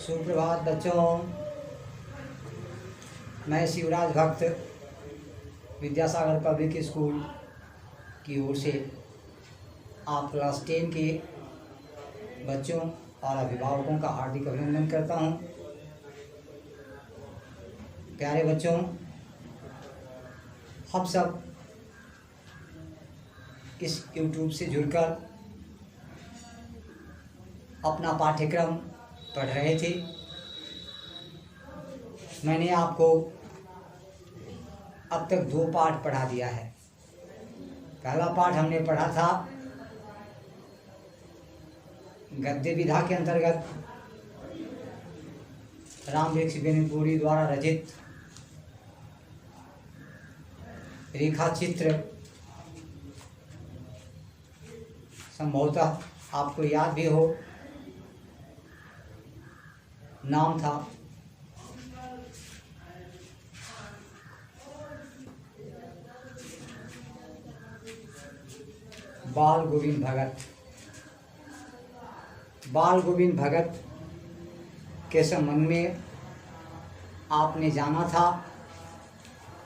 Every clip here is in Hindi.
सुप्रभात बच्चों। मैं शिवराज भक्त विद्यासागर पब्लिक स्कूल की ओर से आप क्लास 10 के बच्चों और अभिभावकों का हार्दिक अभिनंदन करता हूं। प्यारे बच्चों, हम सब इस YouTube से जुड़कर अपना पाठ्यक्रम पढ़ रहे थे। मैंने आपको अब तक 2 पाठ पढ़ा दिया है। पहला पाठ हमने पढ़ा था गद्य विधा के अंतर्गत रामवृक्ष बेनीपुरी द्वारा रचित रेखा चित्र। संभवतः आपको याद भी हो, नाम था बाल गोविंद भगत। बाल गोविंद भगत के संबंध में आपने जाना था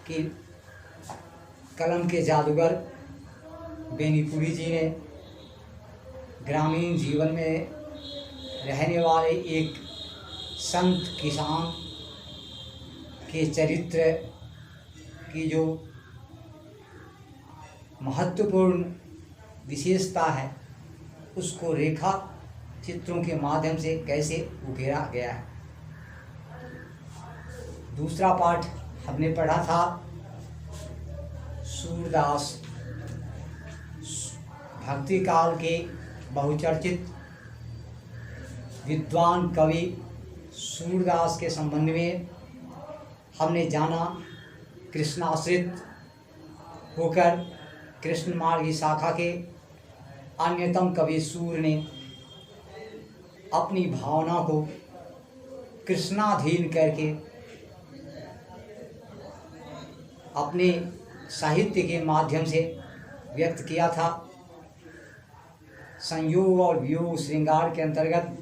कि कलम के जादूगर बेनीपुरी जी ने ग्रामीण जीवन में रहने वाले एक संत किसान के चरित्र की जो महत्वपूर्ण विशेषता है उसको रेखा चित्रों के माध्यम से कैसे उकेरा गया है। दूसरा पाठ हमने पढ़ा था सूरदास, भक्ति काल के बहुचर्चित विद्वान कवि सूरदास के संबंध में हमने जाना। कृष्णाश्रित होकर कृष्ण मार्ग की शाखा के अन्यतम कवि सूर ने अपनी भावना को कृष्णाधीन करके अपने साहित्य के माध्यम से व्यक्त किया था। संयोग और वियोग श्रृंगार के अंतर्गत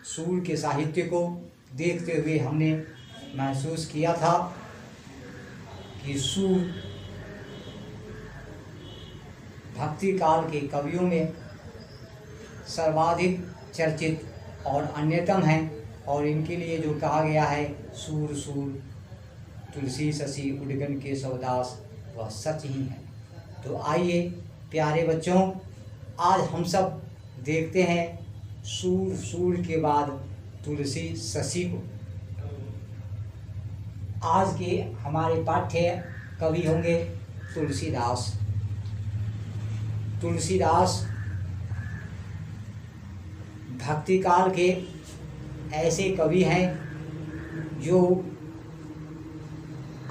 सूर के साहित्य को देखते हुए हमने महसूस किया था कि सूर भक्ति काल के कवियों में सर्वाधिक चर्चित और अन्यतम हैं और इनके लिए जो कहा गया है सूर सूर तुलसी शशि उडगन के सवदास, वह सच ही है। तो आइए प्यारे बच्चों, आज हम सब देखते हैं सूर सूर के बाद तुलसी शशि को। आज के हमारे पाठ्य कवि होंगे तुलसीदास। तुलसीदास भक्ति काल के ऐसे कवि हैं जो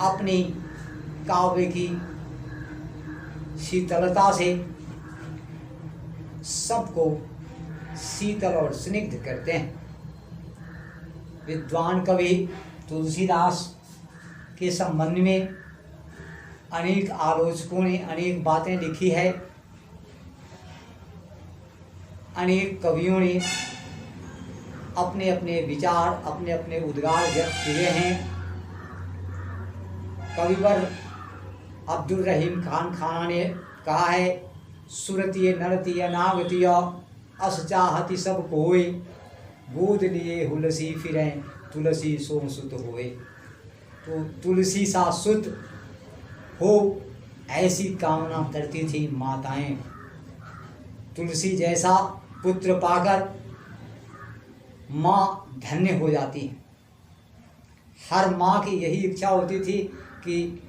अपनी काव्य की शीतलता से सबको शीतल और स्निग्ध करते हैं। विद्वान कवि तुलसीदास के संबंध में अनेक आलोचकों ने अनेक बातें लिखी है। अनेक कवियों ने अपने अपने विचार, अपने अपने उद्गार व्यक्त किए हैं। कविवर अब्दुल रहीम खान खाना ने कहा है, सुरतीय नरतीय नागतीय अस चाहती सब कोय, गोद लिए हुलसी फिरें तुलसी सोम सुत होए। तो तुलसी सा सुत हो ऐसी कामना करती थी माताएं। तुलसी जैसा पुत्र पाकर माँ धन्य हो जाती है। हर माँ की यही इच्छा होती थी कि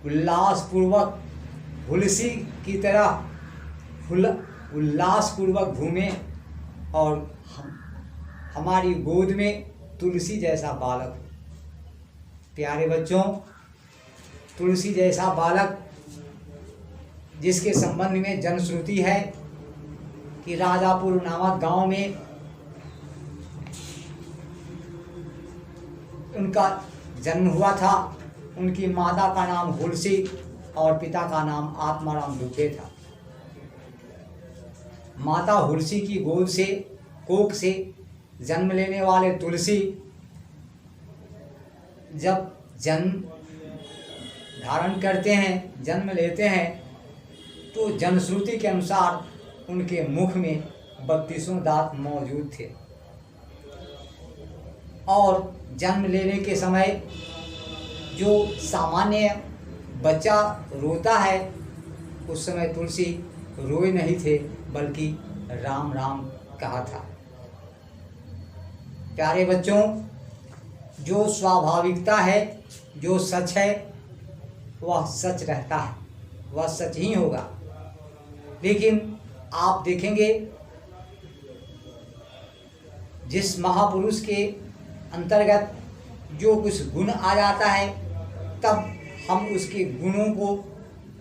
उल्लासपूर्वक हुलसी की तरह उल्लासपूर्वक घूमें और हमारी गोद में तुलसी जैसा बालक। प्यारे बच्चों, तुलसी जैसा बालक जिसके संबंध में जनश्रुति है कि राजापुर नामक गांव में उनका जन्म हुआ था। उनकी माता का नाम हुलसी और पिता का नाम आत्माराम दुबे था। माता हुलसी की गोद से कोख से जन्म लेने वाले तुलसी जब जन्म धारण करते हैं, जन्म लेते हैं, तो जनश्रुति के अनुसार उनके मुख में 32 दांत मौजूद थे और जन्म लेने के समय जो सामान्य बच्चा रोता है उस समय तुलसी रोए नहीं थे बल्कि राम राम कहा था। प्यारे बच्चों, जो स्वाभाविकता है, जो सच है, वह सच रहता है, वह सच ही होगा। लेकिन आप देखेंगे जिस महापुरुष के अंतर्गत जो कुछ गुण आ जाता है तब हम उसके गुणों को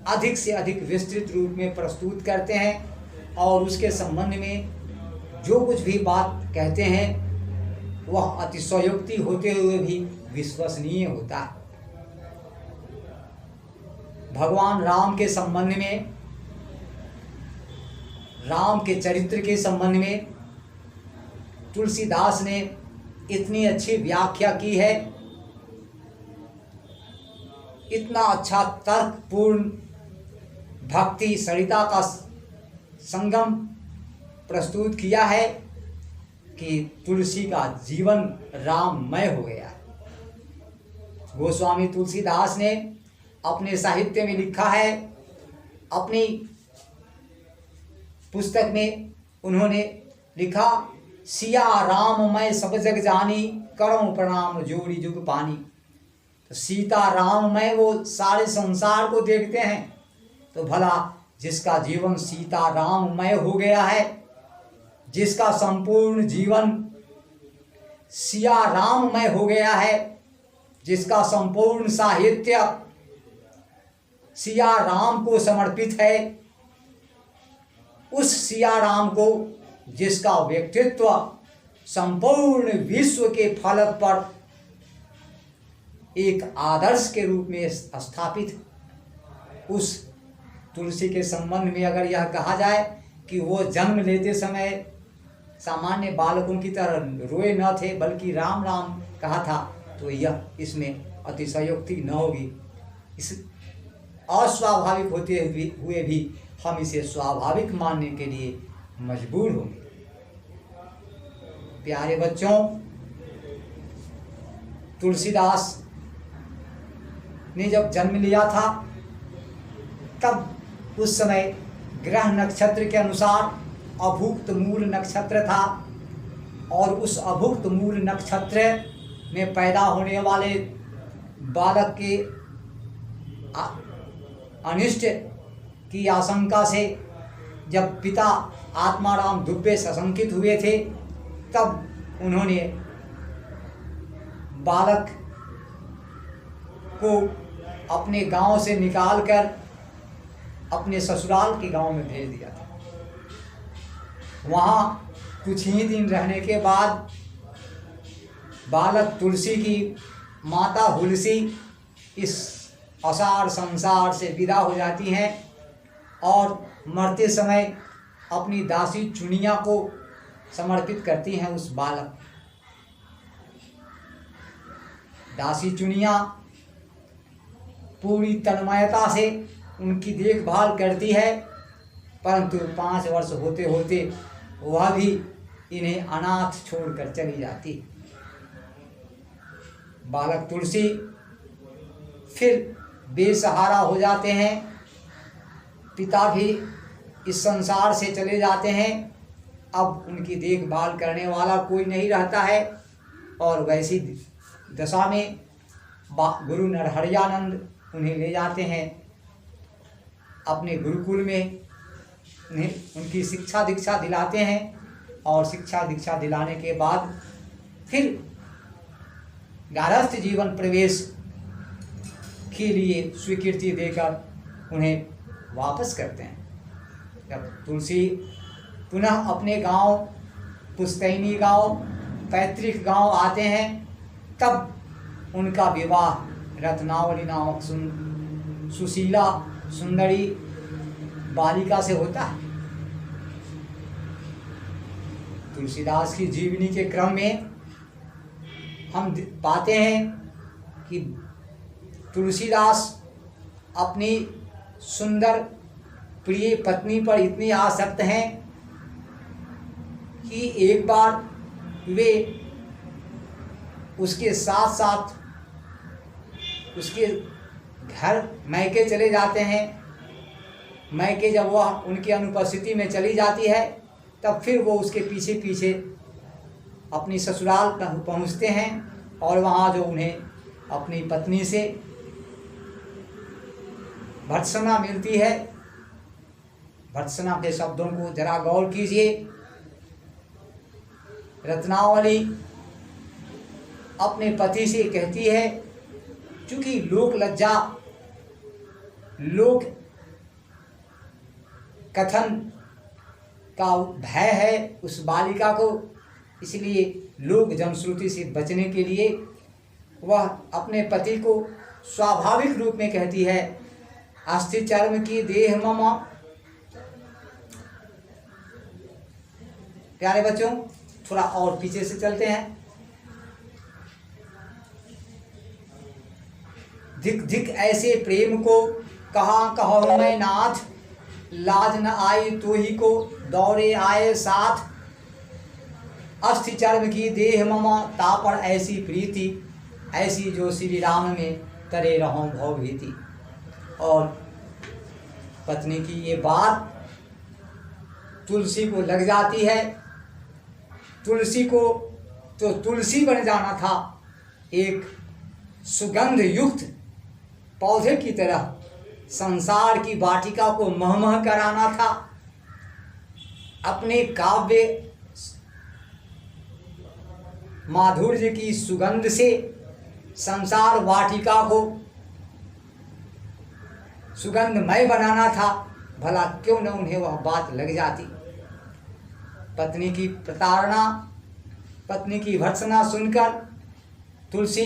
अधिक से अधिक विस्तृत रूप में प्रस्तुत करते हैं और उसके संबंध में जो कुछ भी बात कहते हैं वह अतिशयोक्ति होते हुए भी विश्वसनीय होता है। भगवान राम के संबंध में, राम के चरित्र के संबंध में तुलसीदास ने इतनी अच्छी व्याख्या की है, इतना अच्छा तर्कपूर्ण भक्ति सरिता का संगम प्रस्तुत किया है कि तुलसी का जीवन राममय हो गया है। गोस्वामी तुलसीदास ने अपने साहित्य में लिखा है, अपनी पुस्तक में उन्होंने लिखा, सिया राम मैं सब जग जानी, करो प्रणाम जोड़ी जुग पानी। तो सीता राम मैं वो सारे संसार को देखते हैं, तो भला जिसका जीवन सीता राममय हो गया है, जिसका संपूर्ण जीवन सिया राममय हो गया है, जिसका संपूर्ण साहित्य सिया राम को समर्पित है, उस सिया राम को जिसका व्यक्तित्व संपूर्ण विश्व के फलक पर एक आदर्श के रूप में स्थापित, उस तुलसी के संबंध में अगर यह कहा जाए कि वो जन्म लेते समय सामान्य बालकों की तरह रोए न थे बल्कि राम राम कहा था, तो यह इसमें अतिशयोक्ति न होगी। इस अस्वाभाविक होते हुए भी हम इसे स्वाभाविक मानने के लिए मजबूर होंगे। प्यारे बच्चों, तुलसीदास ने जब जन्म लिया था तब उस समय ग्रह नक्षत्र के अनुसार अभुक्त मूल नक्षत्र था और उस अभुक्त मूल नक्षत्र में पैदा होने वाले बालक के अनिष्ट की आशंका से जब पिता आत्माराम दुबे सशंकित हुए थे तब उन्होंने बालक को अपने गांव से निकालकर अपने ससुराल के गांव में भेज दिया था। वहाँ कुछ ही दिन रहने के बाद बालक तुलसी की माता हुलसी इस असार संसार से विदा हो जाती हैं और मरते समय अपनी दासी चुनिया को समर्पित करती हैं उस बालक। दासी चुनिया पूरी तन्मयता से उनकी देखभाल करती है, परंतु 5 वर्ष होते होते वह भी इन्हें अनाथ छोड़कर चली जाती। बालक तुलसी फिर बेसहारा हो जाते हैं, पिता भी इस संसार से चले जाते हैं, अब उनकी देखभाल करने वाला कोई नहीं रहता है और वैसी दशा में गुरु नरहरियानंद उन्हें ले जाते हैं अपने गुरुकुल में, उन्हें उनकी शिक्षा दीक्षा दिलाते हैं और शिक्षा दीक्षा दिलाने के बाद फिर गारस्थ जीवन प्रवेश के लिए स्वीकृति देकर उन्हें वापस करते हैं। जब तुलसी पुनः अपने गांव पुस्तैनी गांव पैतृक गांव आते हैं तब उनका विवाह रत्नावली नामक सुशीला सुंदरी बालिका से होता है। तुलसीदास की जीवनी के क्रम में हम पाते हैं कि तुलसीदास अपनी सुंदर प्रिय पत्नी पर इतने आसक्त हैं कि एक बार वे उसके साथ साथ उसके घर मैके चले जाते हैं। मैके जब वह उनकी अनुपस्थिति में चली जाती है तब फिर वो उसके पीछे पीछे अपनी ससुराल पहुंचते हैं और वहाँ जो उन्हें अपनी पत्नी से भर्त्सना मिलती है। भर्त्सना के शब्दों को जरा गौर कीजिए। रत्नावली अपने पति से कहती है, चूंकि लोक लज्जा, लोक कथन का भय है उस बालिका को, इसलिए लोक जनश्रुति से बचने के लिए वह अपने पति को स्वाभाविक रूप में कहती है, अस्थि चर्म की देह मम। प्यारे बच्चों, थोड़ा और पीछे से चलते हैं। धिक धिक ऐसे प्रेम को कहाँ कहूँ मैं नाथ, लाज न आई तो ही को दौड़े आए साथ। अस्थि चर्म की देह मम तापर ऐसी प्रीति, ऐसी जो श्री राम में करे रहो भव भीति। और पत्नी की ये बात तुलसी को लग जाती है। तुलसी को तो तुलसी बन जाना था, एक सुगंध युक्त पौधे की तरह संसार की वाटिका को महमह कराना था। अपने काव्य माधुर्य की सुगंध से संसार वाटिका को सुगंधमय बनाना था। भला क्यों न उन्हें वह बात लग जाती। पत्नी की प्रताड़ना, पत्नी की भर्त्सना सुनकर तुलसी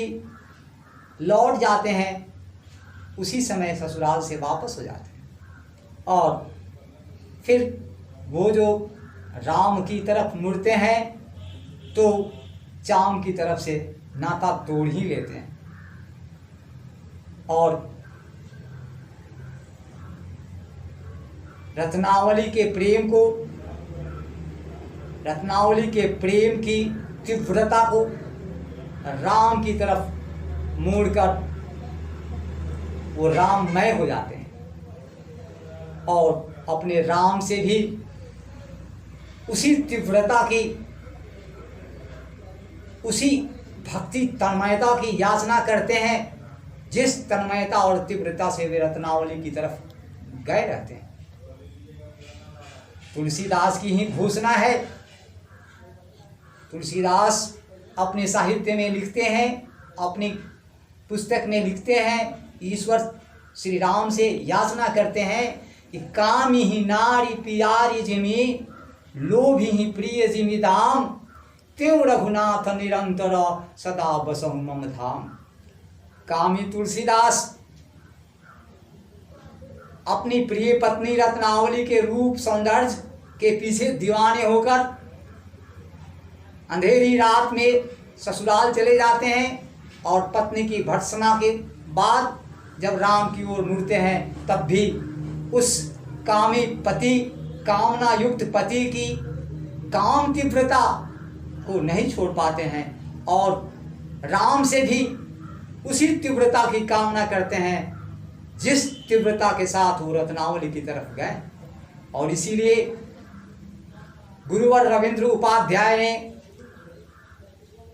लौट जाते हैं, उसी समय ससुराल से वापस हो जाते हैं और फिर वो जो राम की तरफ मुड़ते हैं तो चाम की तरफ से नाता तोड़ ही लेते हैं। और रत्नावली के प्रेम की तीव्रता को राम की तरफ मोड़कर वो राममय हो जाते हैं और अपने राम से भी उसी तीव्रता की, उसी भक्ति तन्मयता की याचना करते हैं जिस तन्मयता और तीव्रता से वे रत्नावली की तरफ गए रहते हैं। तुलसीदास की ही घोषणा है। तुलसीदास अपने साहित्य में लिखते हैं, अपनी पुस्तक में लिखते हैं, ईश्वर श्री राम से याचना करते हैं कि कामी ही नारी प्यारी जिमी, लोभी ही प्रिय जिमी दाम, त्यों रघुनाथ निरंतर सदा बसहु मम धाम। कामी तुलसीदास अपनी प्रिय पत्नी रत्नावली के रूप सौंदर्य के पीछे दीवाने होकर अंधेरी रात में ससुराल चले जाते हैं और पत्नी की भर्त्सना के बाद जब राम की ओर मुड़ते हैं तब भी उस कामी पति, कामना युक्त पति की काम तीव्रता को नहीं छोड़ पाते हैं और राम से भी उसी तीव्रता की कामना करते हैं जिस तीव्रता के साथ वो रत्नावली की तरफ गए। और इसीलिए गुरुवर रविंद्र उपाध्याय ने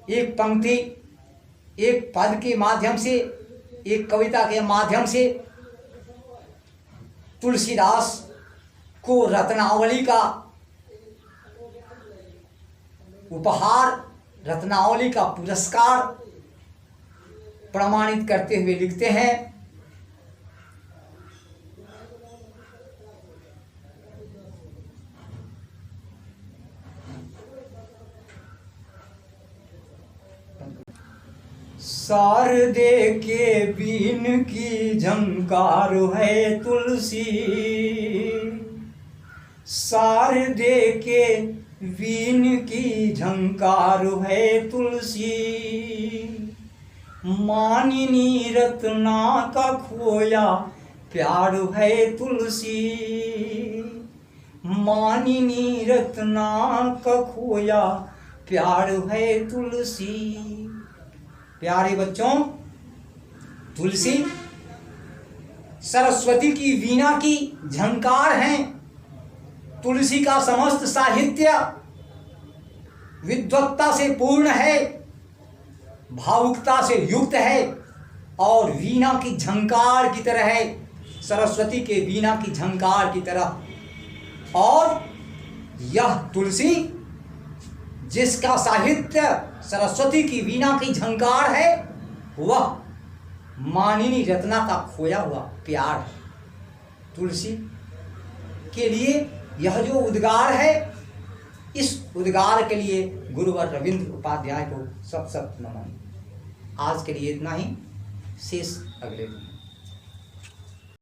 एक पंक्ति, एक पद के माध्यम से, एक कविता के माध्यम से तुलसीदास को रत्नावली का उपहार, रत्नावली का पुरस्कार प्रमाणित करते हुए लिखते हैं। शारदे के बीन की झंकार है तुलसी, शारदे के वीण की झंकार है तुलसी, मानिनी रत्ना का खोया प्यार है तुलसी, मानिनी रत्ना का खोया प्यार है तुलसी। प्यारे बच्चों, तुलसी सरस्वती की वीणा की झंकार हैं। तुलसी का समस्त साहित्य विद्वत्ता से पूर्ण है, भावुकता से युक्त है और वीणा की झंकार की तरह है, सरस्वती के वीणा की झंकार की तरह। और यह तुलसी जिसका साहित्य सरस्वती की वीणा की झंकार है, वह मानिनी रत्ना का खोया हुआ प्यार है। तुलसी के लिए यह जो उद्गार है, इस उद्गार के लिए गुरुवर रविंद्र उपाध्याय को सब नमन। आज के लिए इतना ही, शेष अगले दिन।